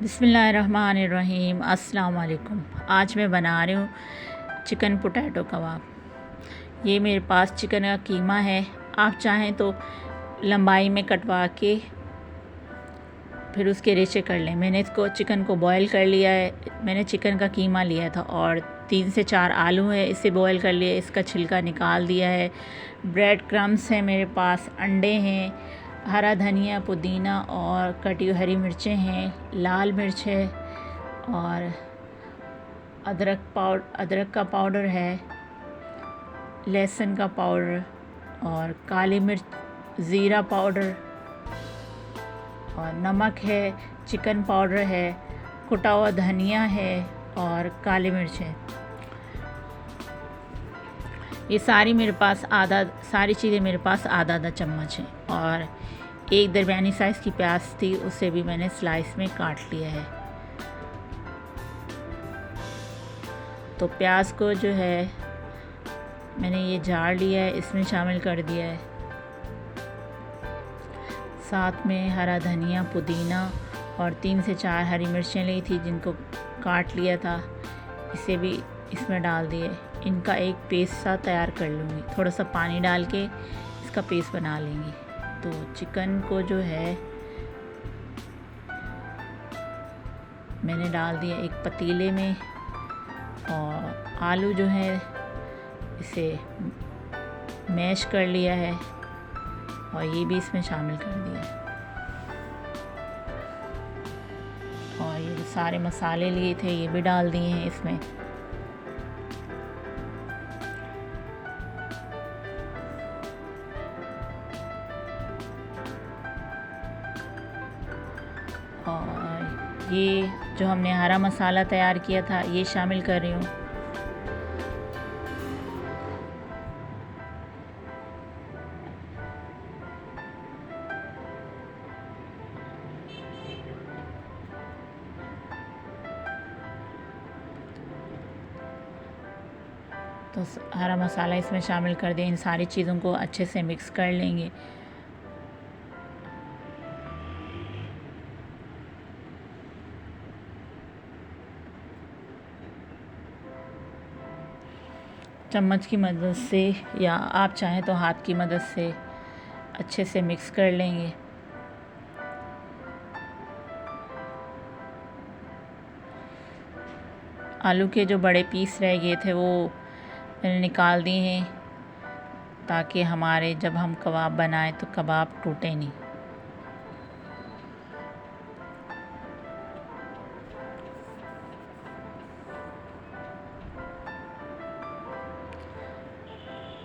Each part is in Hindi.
बिस्मिल्लाहिर्रहमानिर्रहीम। अस्सलाम वालेकुम। आज मैं बना रही हूँ चिकन पोटैटो कबाब। ये मेरे पास चिकन का कीमा है। आप चाहें तो लंबाई में कटवा के फिर उसके रेशे कर लें। मैंने इसको चिकन को बॉईल कर लिया है। मैंने चिकन का कीमा लिया था और 3 से 4 आलू है, इसे बॉईल कर लिया। इसका छिलका निकाल दिया है। ब्रेड क्रम्स हैं मेरे पास, अंडे हैं, हरा धनिया, पुदीना और कटी हुई हरी मिर्चें हैं, लाल मिर्च है और अदरक का पाउडर है, लहसुन का पाउडर और काली मिर्च, ज़ीरा पाउडर और नमक है, चिकन पाउडर है, कुटा हुआ धनिया है और काली मिर्च है। ये सारी चीज़ें मेरे पास आधा चम्मच है। और एक दरमियानी साइज़ की प्याज थी, उसे भी मैंने स्लाइस में काट लिया है। तो प्याज को जो है मैंने ये जार लिया है, इसमें शामिल कर दिया है। साथ में हरा धनिया, पुदीना और 3 से 4 हरी मिर्चें ली थी जिनको काट लिया था, इसे भी इसमें डाल दिए। इनका एक पेस्ट सा तैयार कर लूँगी। थोड़ा सा पानी डाल के इसका पेस्ट बना लेंगे। तो चिकन को जो है मैंने डाल दिया एक पतीले में और आलू जो है इसे मैश कर लिया है और ये भी इसमें शामिल कर दिया है। और ये जो सारे मसाले लिए थे ये भी डाल दिए हैं इसमें। और ये जो हमने हरा मसाला तैयार किया था ये शामिल कर रही हूँ। तो हरा मसाला इसमें शामिल कर दें। इन सारी चीज़ों को अच्छे से मिक्स कर लेंगे। चम्मच की मदद से या आप चाहें तो हाथ की मदद से अच्छे से मिक्स कर लेंगे। आलू के जो बड़े पीस रह गए थे वो मैंने निकाल दिए हैं ताकि हमारे जब हम कबाब बनाएं तो कबाब टूटे नहीं।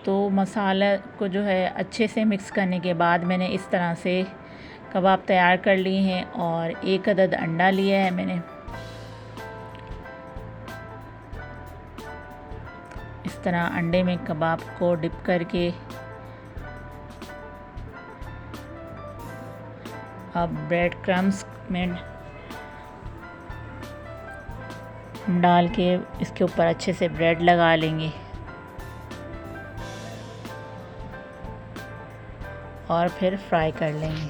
तो मसाला को जो है अच्छे से मिक्स करने के बाद मैंने इस तरह से कबाब तैयार कर लिए हैं। और 1 अदद अंडा लिया है मैंने। इस तरह अंडे में कबाब को डिप करके अब ब्रेड क्रम्स में डाल के इसके ऊपर अच्छे से ब्रेड लगा लेंगे और फिर फ्राई कर लेंगे।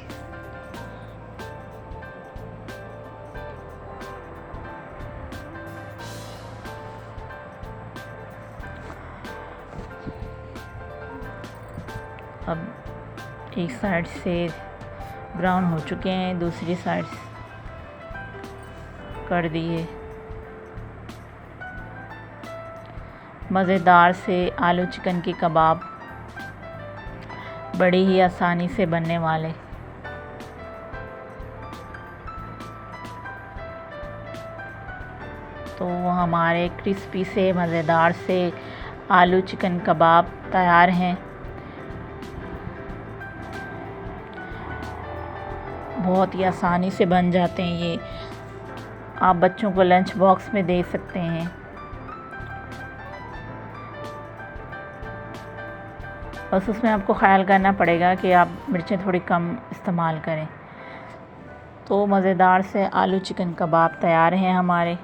अब एक साइड से ब्राउन हो चुके हैं, दूसरी साइड कर दिए। मज़ेदार से आलू चिकन के कबाब बड़ी ही आसानी से बनने वाले। तो हमारे क्रिस्पी से मज़ेदार से आलू चिकन कबाब तैयार हैं। बहुत ही आसानी से बन जाते हैं ये। आप बच्चों को लंच बॉक्स में दे सकते हैं। बस उसमें आपको ख्याल करना पड़ेगा कि आप मिर्चें थोड़ी कम इस्तेमाल करें। तो मज़ेदार से आलू चिकन कबाब तैयार हैं हमारे।